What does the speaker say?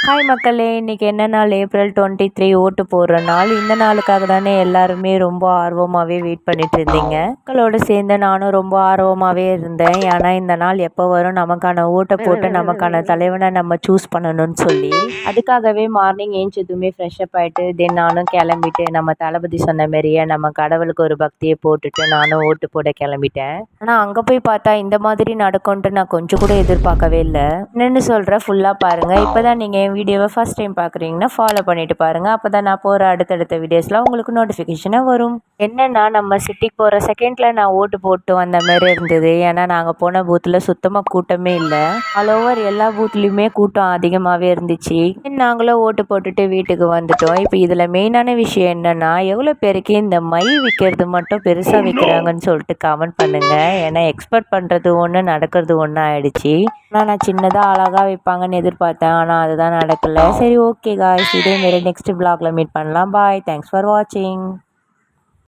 Hi மக்களே! இன்னைக்கு என்ன நாள்? ஏப்ரல் 23 ஓட்டு போடுற நாள். இந்த நாளுக்காக தானே எல்லாருமே ரொம்ப ஆர்வமாவே வெயிட் பண்ணிட்டு இருந்தீங்க. மக்களோட சேர்ந்து நானும் ரொம்ப ஆர்வமாவே இருந்தேன். ஏன்னா இந்த நாள் எப்போ வரும், நமக்கான ஓட்டை போட்டு நமக்கான தலைவனை நம்ம சூஸ் பண்ணணும்னு சொல்லி. அதுக்காகவே மார்னிங் ஏஞ்சதுமே ஃப்ரெஷ்அப் ஆயிட்டு தென் நானும் கிளம்பிட்டு நம்ம தளபதி சொன்ன மாரியே நம்ம கடவுளுக்கு ஒரு பக்தியை போட்டுட்டு நானும் ஓட்டு போட கிளம்பிட்டேன். ஆனால் அங்கே போய் பார்த்தா இந்த மாதிரி நடக்கும்ன்ட்டு நான் கொஞ்சம் கூட எதிர்பார்க்கவே இல்லை. என்னென்னு சொல்கிறேன், ஃபுல்லாக பாருங்கள். இப்போ தான் நீங்கள் வீடியோவை ஃபஸ்ட் டைம் பார்க்குறீங்கன்னா ஃபாலோ பண்ணிட்டு பாருங்கள். அப்போ தான் நான் போகிற அடுத்தடுத்த வீடியோஸ்லாம் உங்களுக்கு நோட்டிஃபிகேஷனாக வரும். என்னென்னா நம்ம சிட்டிக்கு போகிற செகண்டில் நான் ஓட்டு போட்டு வந்த மாதிரி இருந்தது. ஏன்னா நாங்கள் போன பூத்தில் சுத்தமாக கூட்டமே இல்லை. ஆல் ஓவர் எல்லா பூத்துலேயுமே கூட்டம் அதிகமாகவே இருந்துச்சு. நாங்களும் ஓட்டு போட்டுட்டு வீட்டுக்கு வந்துட்டோம். இப்போ இதில் மெயினான விஷயம் என்னென்னா, எவ்வளோ பேருக்கு இந்த மை விற்கிறது மட்டும் பெருசாக விற்கிறாங்கன்னு சொல்லிட்டு கமெண்ட் பண்ணுங்கள். ஏன்னா எக்ஸ்பெக்ட் பண்ணுறது ஒன்று, நடக்கிறது ஒன்று ஆயிடுச்சு. ஆனால் நான் சின்னதாக அழகாக வைப்பாங்கன்னு எதிர்பார்த்தேன். ஆனால் அதுதான் நடக்கலை. சரி, ஓகே காய்ஸ், இதே மாரி நெக்ஸ்ட் vlogல மீட் பண்ணலாம். பாய், தேங்க்ஸ் ஃபார் வாட்சிங்.